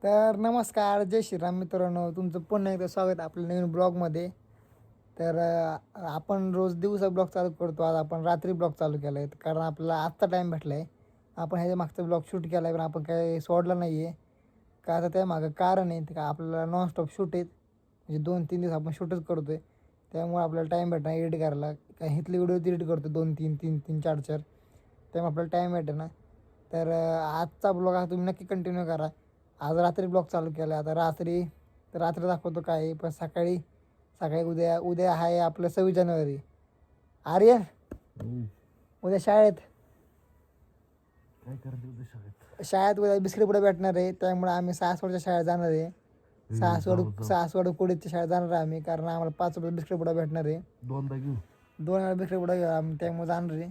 तर नमस्कार, जय श्रीराम मित्रांनो. तुमचं पुन्हा एकदा स्वागत आपल्या नवीन ब्लॉगमध्ये. तर आपण रोज दिवसा ब्लॉग चालू करतो. आज आपण रात्री ब्लॉग चालू केला आहे कारण आपल्याला आत्ता टाईम भेटला आहे. आपण ह्याच्या मागचा ब्लॉग शूट केला आहे पण आपण काही सोडला नाही आहे. का आता त्यामागं कारण आहे का आपल्याला नॉनस्टॉप शूट आहेत. म्हणजे 2-3 दिवस आपण शूटच करतो आहे. त्यामुळे आपल्याला टाईम भेटणार एडिट करायला. काही इथले व्हिडिओ एडिट करतो 2-3, 3-3, 4-4. त्यामुळे आपल्याला टाईम भेटेल ना. तर आजचा ब्लॉग हा तुम्ही नक्की कंटिन्यू करा. आज रात्री ब्लॉग चालू केला. आता रात्री दाखवतो काय पण सकाळी सकाळी उद्या उद्या आहे आपलं 26 जानेवारी. आर्यन उद्या शाळेत काय करायचं उद्या शाळेत? शाळेत उद्या बिस्किट पुढे भेटणार आहे. त्यामुळे आम्ही सासवडच्या शाळेत जाणार आहे. सासवड कोडीच्या शाळेत जाणार आहे आम्ही कारण आम्हाला 5 रुपये बिस्किट पुढे भेटणार आहे. दोनदा घेऊ 2 वेळा बिस्किट पुढे घेऊ आम्ही त्यामुळे जाणार आहे.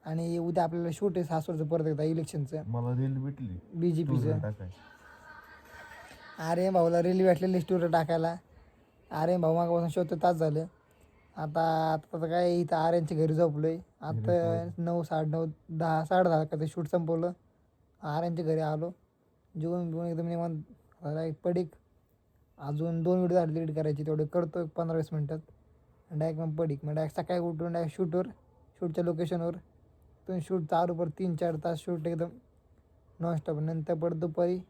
आणि उद्या आपल्याला शूट आहे सासवडचं परत एकदा इलेक्शनचं मला रील भेटली BJPचं. टाकाय. आर्यन भाऊला रील भेटलेली स्टोरी टाकायला. आर्यन भाऊ मागापासून शोधतो तास झालं. आता आता काय इथं आर्यनच्या घरी झोपलो आहे. आता 9, 9:30, 10, 10:30 का ते शूट संपवलं. आर्यनच्या घरी आलो. जेवण बिवून एकदम निवांत झाला एक पडीक. अजून 2 व्हिडिओ झाले एडिट करायची तेवढे करतो 15-20 मिनटात. डायरेक्ट मग पडीक मग डायरेक्ट सकाळी उठून डायरेक्ट शूटच्या लोकेशनवर तुम्ही शूट चालू पर 3-4 तास शूट एकदम नॉनस्टॉप. नंतर परत दुपारी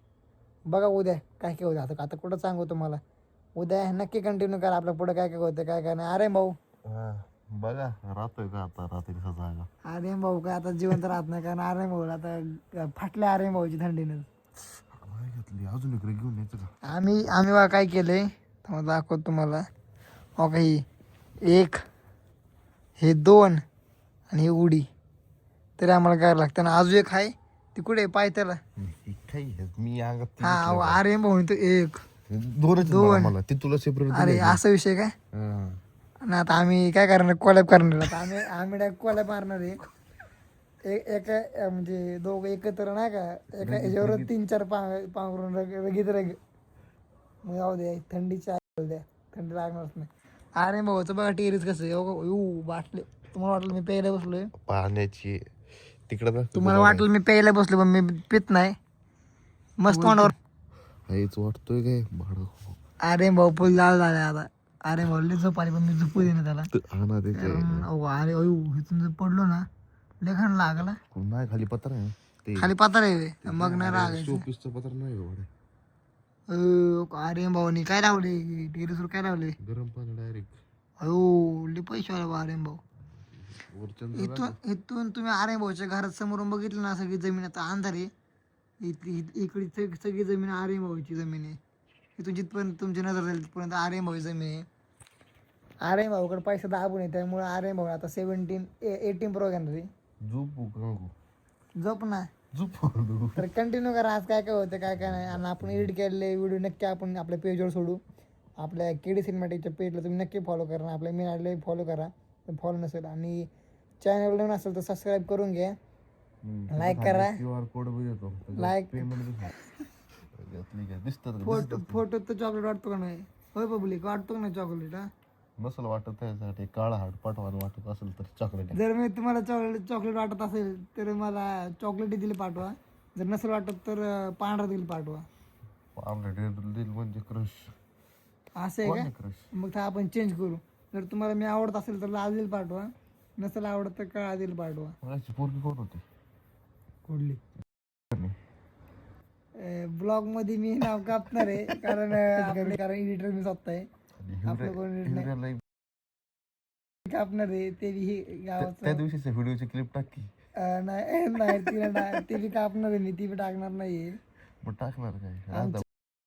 बघा उद्या काय काय होतं. आता कुठं सांगू तुम्हाला. उद्या नक्की कंटिन्यू करा आपल्या पुढं काय काय होतं काय काय नाही. अरे भाऊ बघा राहतोय का आता रात्रीचा जागा. आर्यन भाऊ काय आता जिवंत राहत नाही कारण आर्यन भाऊ आता फाटले आर्यन भाऊची थंडीनं. घेतली अजून इकडे घेऊन यायचं का? आम्ही बघा काय केलंय तर दाखवतो तुम्हाला. हो काही 1 हे 2 आणि ही उडी तरी आम्हाला काय लागतं ना. अजून एक आहे ती कुठे पाय त्याला. मी अंगात हा आर्यन भाऊ तो 1 दोन मला ते तुला सेपरेट. अरे असा विषय काय. आणि आता आम्ही काय करणार कोलॅब करणार. आता आम्ही डायरेक्ट कोलॅब मारणार आहे. एका म्हणजे दोघं एकत्र नाही का एका ह्याच्यावर 3-4 पांघरून रगीत मग जाऊ दे थंडीची द्या थंडी लागणारच नाही. अरे भाऊचं बघा टेरिस कसं येऊ बाटले. तुम्हाला वाटलं मी प्यायला बसलोय. पाण्याची तिकडे तुम्हाला वाटलं मी प्यायला बसलो पण मी पित नाही. मस्त तोंडावर हेच वाटतोय काय भाडं. अरे भाऊ फुल लाल झाले आता. अरे भाऊ झोप आली पण मी झोपू दे ना त्याला. अरे इथून जर पडलो ना लेखन लागला. नाही खाली पत्र आहे ते खाली पात्र आहे मग नाही रागायचं. शोपीसचं पत्र नाही एवढं. अरे भाऊनी काय लावले टेरेसवर काय लावले. गरम पाणी डायरेक्ट. अयो लई पैसे वाला बा आर्यन भाऊ. वरच्या इथून तुम्ही आर्यन भाऊच्या घरात समोरून बघितलं ना सगळी जमीन आता अंधार आहे. इकडे सगळी जमीन आर्यन भाऊची जमीन आहे. इथून जिथपर्यंत तुमची नजर जाईल तिथपर्यंत आर्यन भाऊची जमीन आहे. आर्यन भाऊकडे पैसा दाबून आहे त्यामुळे आर्यन भाऊ आता 18 प्रो घेणार आहे. झोप ना तर कंटिन्यू करा. आज काय काय होतं काय काय नाही. आणि आपण एडिट केलेले व्हिडिओ नक्की आपण आपल्या पेजवर सोडू. आपल्या KD सिनेमॅटिकच्या पेजला तुम्ही नक्की फॉलो करा. आपल्या मेन आयडीला फॉलो करा फॉलो नसेल. आणि चॅनल नवीन असेल तर सबस्क्राईब करून घ्या. लाईक करा. QR कोड बघतो लाईक फोटो तर चॉकलेट वाटतो का नाही. होय पब्लिक वाटतो का नाही चॉकलेट. हा नसल वाटत त्यासाठी काळा हाड पाठवायला वाटत असेल तर चॉकलेट. जर मी तुम्हाला चॉकलेट वाटत असेल तर मला चॉकलेट दिली पाठवा. जर नसेल वाटत तर पांढरा दिली पाठवा. दिल म्हणजे क्रश असं आहे का. क्रश मग तर आपण चेंज करू. जर तुम्हाला मी आवडत असेल तर लाल दिल पाठवा. नसेल आवडत तर काळा दिल पाठवा. माझी पोरगी कोण होती कुठली ब्लॉग मध्ये मी नाव कापणार आहे कारण एडिटर मी स्वतः आहे. आपलं कोण नाही कापणार आहे ते बी गावाचं. त्या दिवशीच्या व्हिडिओची क्लिप टाकी नाही तिला ते बी कापणार आहे मी. ती बी टाकणार नाहीये. मग टाकणार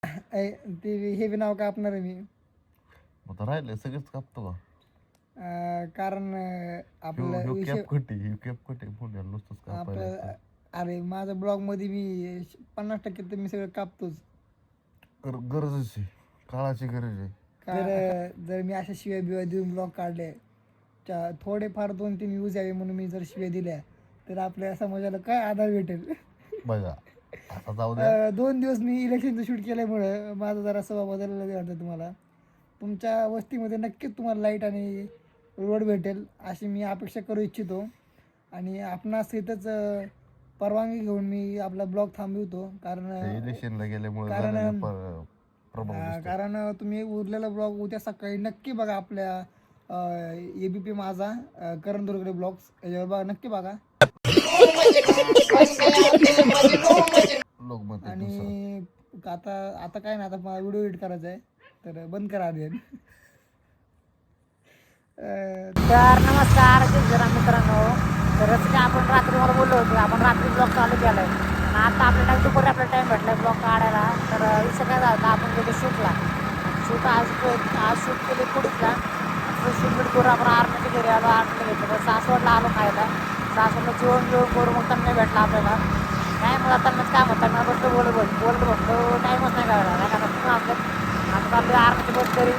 काय ते हे बी नाव कापणार आहे मी. मग राहिले सगळेच कापतो का. कारण आपलं आपलं अरे माझ्या ब्लॉग मध्ये मी 50% तर मी सगळं कापतोच. गरजच आहे काळाची गरज आहे. जर मी अशा शिव्या बिव्या देऊन ब्लॉग काढले थोडेफार 2-3 व्ह्यूज यावे म्हणून मी जर शिव्या दिल्या तर आपल्या समाजाला काय आधार भेटेल. बघा आता जाऊ द्या. 2 दिवस मी इलेक्शनचं शूट केल्यामुळं माझा जरा स्वभाव बदलला वाटतं तुम्हाला. तुमच्या वस्तीमध्ये नक्कीच तुम्हाला लाईट आणि रोड भेटेल अशी मी अपेक्षा करू इच्छितो. आणि आपणास इथंच परवानगी घेऊन मी आपला ब्लॉग थांबवतो कारण इलेक्शनला गेल्यामुळे कारण- झालेला प्रभाव दिसतो. कारण तुम्ही उरलेला ब्लॉग उद्या सकाळी नक्की बघा आपल्या ABP माझा करण दुर्गडे ब्लॉग्स याच्यावर बघा, नक्की बघा. लोकमत एक दुसरा. आणि आता आता काय ना, आता मला व्हिडिओ एडिट करायचा आहे तर बंद करा आधी. तर नमस्कार जरा मित्रांनो, तर काय आपण रात्री मला बोललो होतो, आपण रात्री ब्लॉग चालू केला आहे आणि आता आपल्याला दुपारी आपला टाईम भेटला ब्लॉग काढायला. तर विषय काय झाला, आपण गेलो शूटला. शूट आज शूट केले पुढीचला शूट बीट करून आपण आर्मीच्या घरी आलो. आर्मीला घेतलं तर सासवडला आलो खायला. सासवडला जेवण करून मग त्यांना भेटला आपल्याला. काय मग आता काय म्हणतात मला बसलो बोलत बसलो, टाईमच नाही कळला. काय का आता चाललो आर्मीची बस तरी.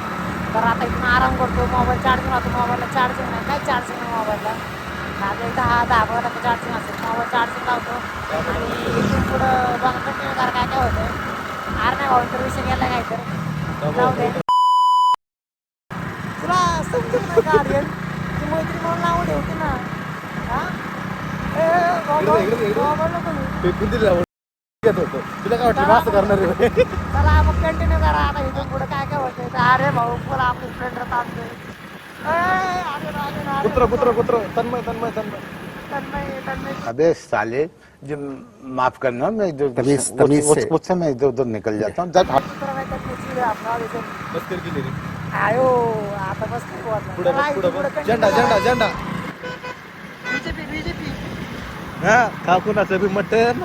तर आता इथून आराम करतो, मोबाईल चार्जिंग राहतो. मोबाईलला चार्जिंग नाही, काय चार्जिंग नाही मोबाईलला. आता एक 10 चार्जिंग असेल, मोबाईल चार्जिंग लावतो आणि इथून पुढं बघा कंटिन्यू करा काय काय होतं. नाही भाऊ तर विषय गेला काय तर जाऊ दे. तुला समजत नाही का आर्यन, ती मैत्री म्हणून नाव ठेवते ना. फेकून दिलं येत होतं. तुला काय वाटलं असं करणार आहे? चला मग कंटिन्यू करा आता इथून पुढे काय काय होतंय. अरे भाऊ बोला आपले फ्रेंड चालतोय. कुत्र तन्मय. अबे साले जो माफ करना, मैं जो उससे मैं इधर उधर निकल जाता हूँ. बस कर गेली रे. आयो आता बस पुढं झेंडा बीजेपी हा खा कुणाचं बी मटन.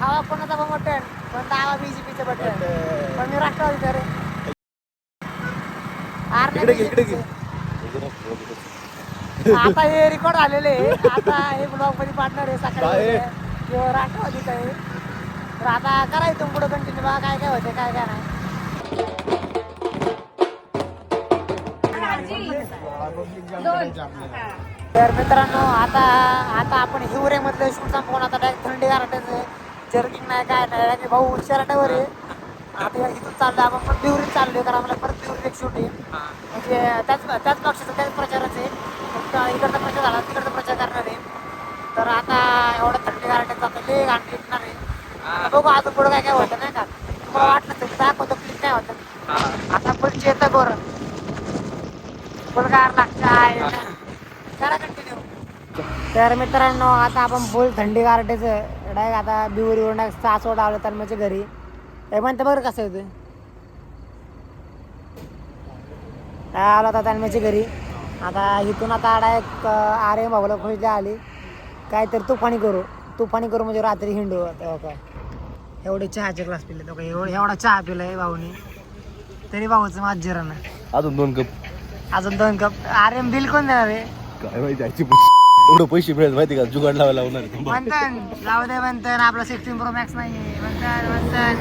हवा कोणाचा पण बटन पण दावा बीजेपीचं बटन पण मी राष्ट्रवादी रे. इकडे घे. आता हे रेकॉर्ड आलेले आहे. आता हे ब्लॉग मध्ये पार्टनर आहे सकाळी किंवा राष्ट्रवादीच आहे. तर आता करायचं पुढं कंटिन्यू बघा काय काय होते काय काय नाही. तर मित्रांनो आता आपण हिवरेमधलं शूट संपवून आता डायरेक्ट थंडी गारठ्याचं जर्किंग नाही काय नाही की भाऊ शर्टावर आहे. आता इथून चाललो आपण पण बिवरीत चाललोय कारण आम्हाला परत बिवरीत एक शूट आहे. म्हणजे त्याच पक्षाचं त्याच प्रचाराचं आहे. फक्त इकडचा प्रचार झाला तिकडचा प्रचार करणार आहे. तर आता एवढं थंडी गारठ्यात आता लय गाठी येणार आहे. बघू अजून पुढं काय काय होतं नाही का. तुम्हाला वाटलं तर दाखवतो क्लिक काय होतं. आता पुढची येतं गोरं गुलगार लागतं करा कंटिन्यू. तर मित्रांनो आता आपण फुल थंडी गारठ्याचं डायरेक्ट आता बिवरीवर डायरेक्ट सासवड आलो तर माझ्या घरी. हे म्हणतं बरं कसं येतं काय आलो आता तालमीच्या घरी. आता इथून आता डायरेक्ट आर्यन भाऊला खोजली आली काहीतरी तुफानी करू म्हणजे रात्री हिंडू. तेव्हा काय एवढे चहाचे ग्लास पिले तो काय एवढा चहा पिलाय भाऊनी तरी भाऊचं माझ जिरानं अजून 2 कप. अजून 2 कप. आर्यन बिल कोण देणार आहे काय माहिती आजची एवढं पैसे मिळेल माहिती का जुगाड लावायला लावणार आहे. म्हणतात जाऊ दे म्हणतात आपला 16 Pro Max नाही म्हणतात म्हणतात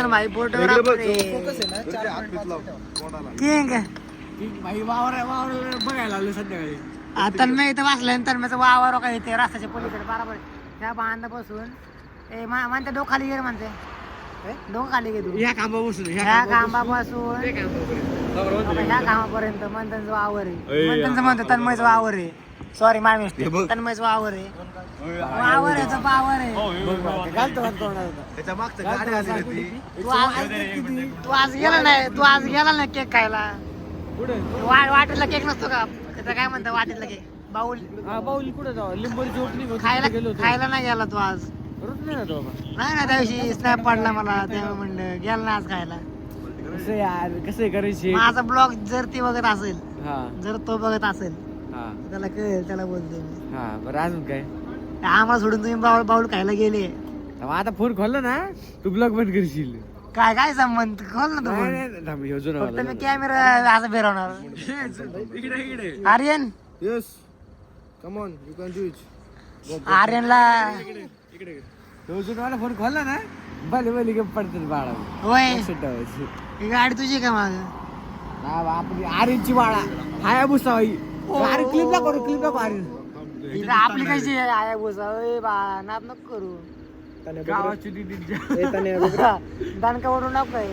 भाई फोटोग्राफर बघायला आलो संध्याकाळी. तन्मय इथं बसलाय तन्मयचं वावर काय येते रस्त्याच्या पलीकडे बरोबर त्या बांधापासून म्हणते डोक खाली गे म्हणते डोक खाली गे तू ह्या खांबापासून ह्या खांबापासून ह्या खांबापर्यंत मंथनचं वावर आहे. मंथनचं म्हणतो तन्मयचं वावर आहे. सॉरी माय मिस्टेक. तन्मयचं वावर आहे. वावर आहे तो पावर आहे. त्याच्या मागचं गाडी आली होती. तू आज गेला नाही तू आज गेला ना केक खायला. वाटेला केक नसतो का त्याचा काय म्हणतात वाटेला केक बाऊल बाऊल कुठे जाऊ लिंबोरी झोपली खायला नाही गेला तू आज. नाही ना त्या दिवशी स्नॅप पडला मला तेव्हा म्हणलं गेला ना आज खायला. कसं यार कसं करायचे. माझा ब्लॉग जर ती बघत असेल हा जर तो बघत असेल हा त्याला कळेल त्याला बोलतो मी. हा बरं अजून काय आम्हाला सोडून तुम्ही बाऊल खायला गेले. आता फोन खोलला ना तू ब्लॉग बंद करशील. काय संबंध खोल ना तू फक्त मी कॅमेरा असं फिरवणार. Aryan Yes. Come on, you can do it. आर्यनला वाला फोन खोलला ना भले गप पडतात बाळा. होय ठेवायची ही गाडी तुझी का माग आपली आर्यनची बाळा हाया भुसाई. अरे क्लिप दाखव आर्यन. इथं आपली कशी आहे भुसा बा नाद नको करू. गावाची दणका ओढून नको काय.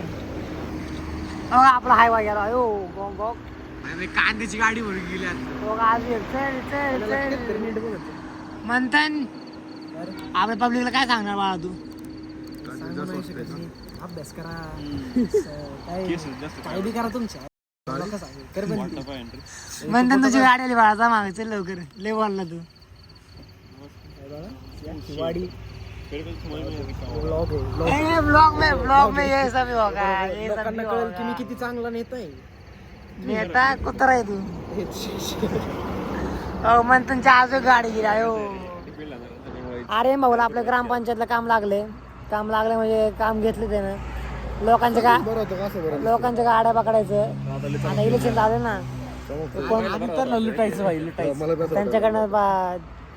आपला हायवा गेला हो गॉंग गॉंग आम्ही कांद्याची गाडी भरून गेली मंथन आपल्या पब्लिकला काय सांगणार बाळा तू अभ्यास करा काय करा तुमच्या मंथन तुझी गाडी आली बाळा जा मागे चल लवकर लय बोलला तू वाडी ब्लॉग में ये सब होगा ये सब लोकांना कळेल की मी किती चांगला नेता आहे नेता कुत्रा आहे तू हो मंथनच्या आजू गाडी गेली अयो अरे भाऊला आपल्या ग्रामपंचायतला काम लागले म्हणजे काम घेतले त्यानं लोकांच्या गाड्या पकडायचं आता इलेक्शन चालू ना कोण लुटायचं भाई लुटायचं त्यांच्याकडनं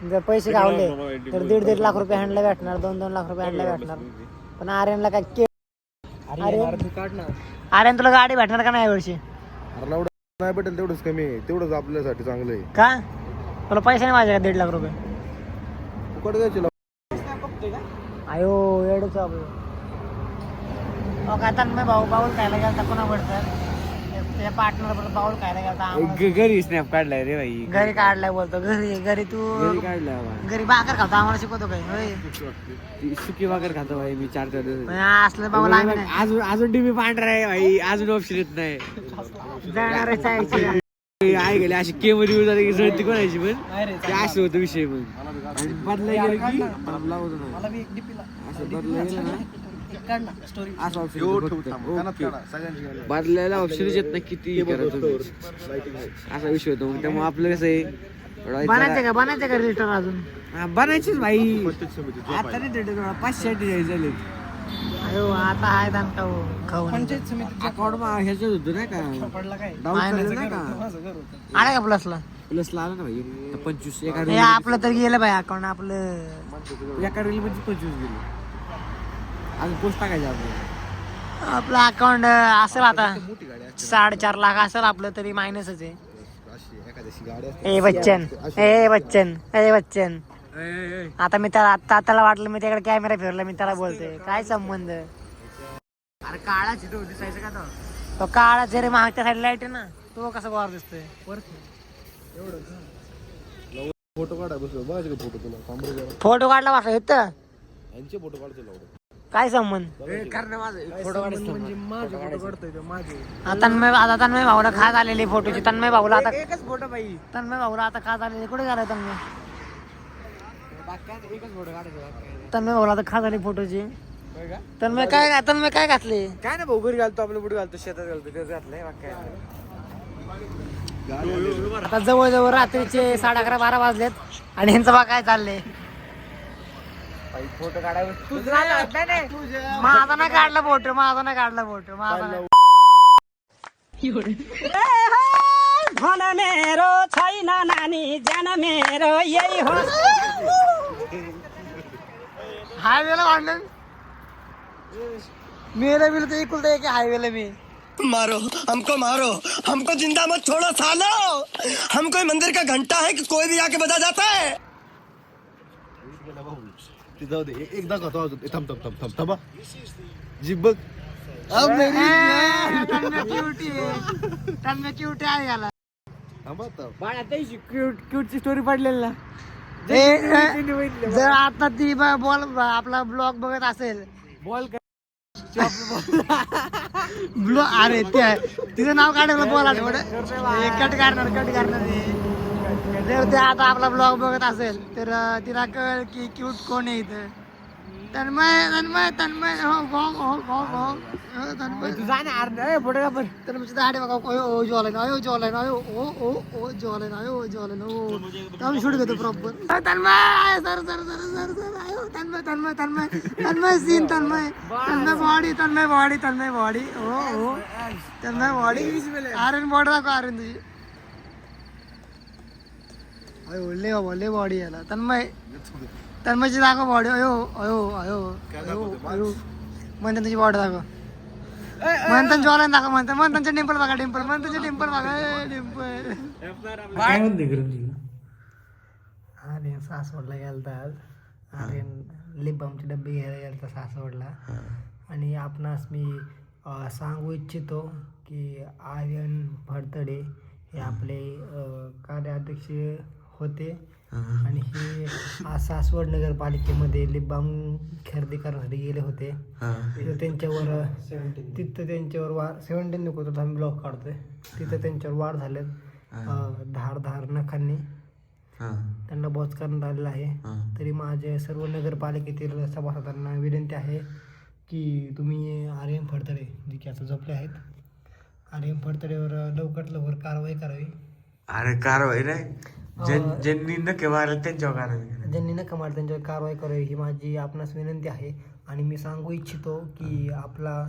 जर पैसे गावले तर 1.5 लाख रुपये हँडला भेटणार 2-2 लाख रुपये हँडला भेटणार पण आर्यनला काय आर्यन तुला गाडी भेटणार का नाही वर्षी नाही भेटेल तेवढंच कमी आहे तेवढंच आपल्यासाठी चांगलं आहे का तुला पैसे नाही माझ्या 1.5 लाख रुपये फुकट द्यायचे आयो एवढंच आपलं का तन्मय भाऊ बाऊल खायला गेला कोणा पडतं त्या पार्टनर बरोबर बाऊल खायला गेला घरी स्नॅप काढलाय रे भाई घरी काढलाय बोलतो घरी तू काढलाय घरी भाकर खातो आम्हाला शिकवतो काही होय सुकी भाकर खातो भाई मी 4 दिवस असलं बाबा आम्ही नाही. अजून डीबी पांढरा आहे भाई अजून ऑप्शन येत नाही जाणार चायची आई गेले अशी केमरी यूज झाली की जळती कोणायची पण ते असं होतं विषय मग आणि बदलाय गेलं की मला बी एक डीपीला असं बदलाय गेलं ना काढ ना स्टोरी असं ऑप्शन बदलायला ऑप्शनच येत नाही किती करा तुम्ही असा विषय होतो मग त्यामुळे आपलं कसं आहे बनायचं का रजिस्टर अजून बनायचीच भाई आता नाही भेटत 560 झाले अयो आता आहे दान खाऊ पंचायत समिती अकाउंट ह्याच्यात होतं नाही का पडला काय डाऊन झालं नाही का माझं घर होतं आला का प्लसला प्लस आला ना भाई 25 एका हे आपलं तर गेलं बाई अकाउंट आपलं एका रील मध्ये 25 गेले अजून पोस्ट टाकायचं आपलं अकाउंट असेल आता 4.5 लाख असेल आपलं तरी मायनसच आहे ए बच्चन आता मी त्याला वाटलं मी त्याकडे कॅमेरा फिरला मी त्याला बोलतोय काय संबंध अरे काळाच तो दिसायचं का तो काळा जरी मागच्या साईड लाईट आहे ना तो कसा गोर दिसतोय फोटो काढा बस बघायचे का फोटो तुला थांबरे फोटो काढला वाटलं इथं यांचे फोटो काढतो काय संबंध फोटो म्हणजे माझे फोटो काढतोय तो माझे तन्मय भाऊला खास आलेली फोटोची तन्मय भाऊला आता एकच फोटो भाई तन्मय भाऊला आता खास आलेली कुठे झालाय तन्मय एकच फोटो काढायचं तन्मय भाऊला आता खास आली फोटोची तन्मय काय घातले काय ना भाऊ घरी घालतो आपलं बुट घालतो शेतात घालतो तेच घातलंय काय आता जवळजवळ रात्रीचे 11:30-12 वाजलेत आणि ह्यांचं बा काय चाललंय फोटो काढायला माझा नाही काढला फोटो माझा धन मेरो छैन नानी जान मेरो यही हो हायवेला भांडण मेरे बिल तो एकुलता एक हायवेला मी मारो हमको जिंदा मत छोड़ो सालो हम कोई मंदिर का घंटा है कि कोई भी आके बजा जाता है ते जाऊ दे एकदा का तो थांब जीप बघ तन्मय क्यूटी आहे याला थांबा बाळा त्याची क्यूटची स्टोरी पडलेली ना जर आता ती बॉल आपला ब्लॉग बघत असेल बॉल अरे तिचं नाव काढलं बॉल कट करणार जर ते आता आपला ब्लॉग बघत असेल तर तिला कळ की क्यूट कोण आहे इथं तन्मय तू जा ना अरे फोटो का पण तन्मयची दाढी बघा ओ जॉलन ओ जॉलन ओ शूट घेतो प्रॉपर तन्मय सर आयो तन्मय सीन तन्मय बॉडी ओ तन्मय बॉडी आर्यन बॉडी दाखव आर्यन तुझी अयो ले बॉडी याला तन्मयची दाखव बॉडी अयो म्हणते तुझी बॉडी दाखव म्हणतात जॉलन दाखव म्हणतात डिंपल बघा डिंपल काय म्हणते करून आर्यन सासवडला गेलता आर्यन लिप बामचे डब्बे घ्यायला गेलता सासवडला आणि आपणास मी सांगू इच्छितो की आर्यन फडतडे हे आपले कार्याध्यक्ष होते आणि हे सासवड नगरपालिकेमध्ये लिप बाम खरेदी करण्यासाठी गेले होते. तिथं त्यांच्यावर वार 17 नको तर आम्ही ब्लॉग काढतोय. तिथं त्यांच्यावर वार झालेत धार नखांनी त्यांना बॉच करण्यात आलेला आहे. तरी माझे सर्व नगरपालिकेतील सभासदांना विनंती आहे की तुम्ही आर्यन फडतरे जे की आता झोपले आहेत, आर्यन फडतरेवर लवकरात लवकर कारवाई करावी. अरे कारवाई नाही, ज्यांनी नखे मारले त्यांच्यावर कारवाई, ज्यांनी नका मारले त्यांच्यावर कारवाई करावी ही माझी आपणास विनंती आहे. आणि मी सांगू इच्छितो की आपला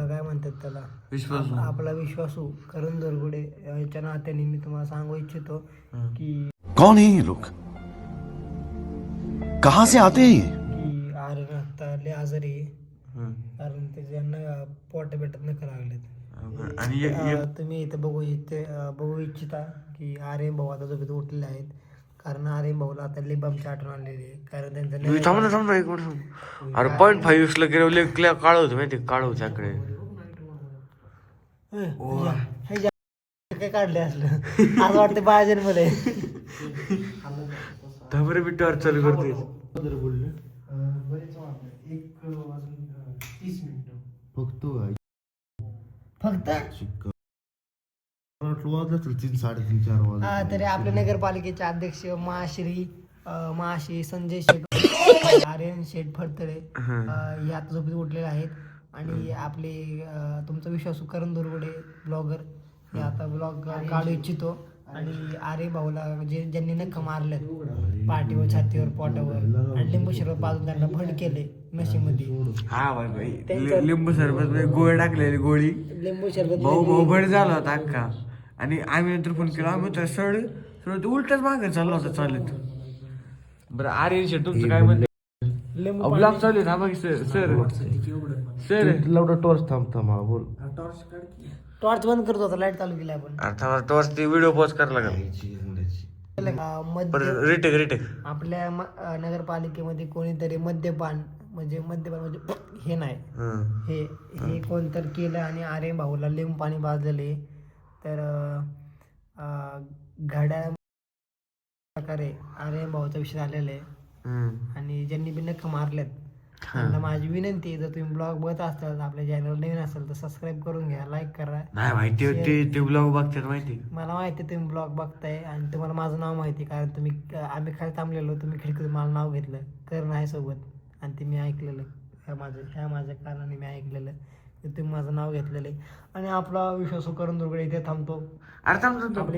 काय म्हणतात त्याला आपला विश्वासू करण दोरगुडे याच्या नात्याने मी तुम्हाला सांगू इच्छितो की कौन है ये लोग, कहाँ से आते हैं ये? की आर्यन आता लय आजारी आहे. कारण ते ज्यांना पोट भेटत नका लागलेत. आणि तुम्ही इथे बघू इच्छिता की आर्यन भाऊ आता झोपेत उठलेले आहेत. कारण आर्यन भाऊला आता लिबामची आठवण आलेली आहे. कारण त्यांचं थांब एक मिनिट. अरे 0.5 ला गेलं काळ होतं माहिती, काळ होतं त्याकडे. काय काढले असलं आज वाटतं बाजन मध्ये थांबरे मी टॉर्च चालू करते. फक्त वाजलं 3, 3:30, 4 वाजले. हा तरी आपल्या नगरपालिकेचे अध्यक्ष महाश्री संजय शेठ आर्यन शेठ फडतरे हे आता झोपेत उठलेले आहेत. आणि आपले तुमचा विश्वासू करण दोरगुडे ब्लॉगर हे आता ब्लॉग काढू इच्छितो. आणि आर्यन भाऊला ज्यांनी नख मारले पाठीवर, छातीवर, पोटावर आणि लिंबू शरबत पाजून त्यांना भंड केले नशीमध्ये. हा भाई लिंबू सरबत गोळी टाकलेली गोळी लिंबू शरबत भाऊ भड झाला होता अख्खा. आणि आम्ही नंतर फोन केला, आम्ही तर सरळ उलटच मागे चालला होता चालत. बरं आर्यन शेठ तुमचं काय म्हणते? ब्लॉग चालू आहे ना बघ सर लावडा टॉर्च थांब मला बोल. टॉर्च बंद करतो आता, लाईट चालू केली आपण. टॉर्च ती व्हिडिओ पॉज करायला लागला. रिटेक आपल्या नगरपालिकेमध्ये कोणीतरी मद्यपान म्हणजे हे नाही हे कोणतरी केलं आणि आर्यन भाऊला लिंबू पाणी पाजलेले. तर घड्याळ प्रकारे आर्यन भाऊचा विषय झालेला आहे. आणि ज्यांनी बी नख मारलेत त्यांना माझी विनंती आहे, जर तुम्ही ब्लॉग बघत असाल आपल्या चॅनल नवीन असेल तर सबस्क्राईब करून घ्या, लाईक करा. नाही माहिती ते ब्लॉग बघतात माहिती, मला माहिती आहे तुम्ही ब्लॉग बघताय आणि तुम्हाला माझं नाव माहिती आहे. कारण आम्ही खाली थांबलेलो, तुम्ही खिडकीतून मला नाव घेतलं करण आहे सोबत आणि ते मी ऐकलेलं. ह्या माझ्या कारणाने मी ऐकलेलं तुम्ही माझं नाव घेतलेलं आहे. आणि आपला विश्वासू करण दोरगुडे इथे थांबतो. अरे थांब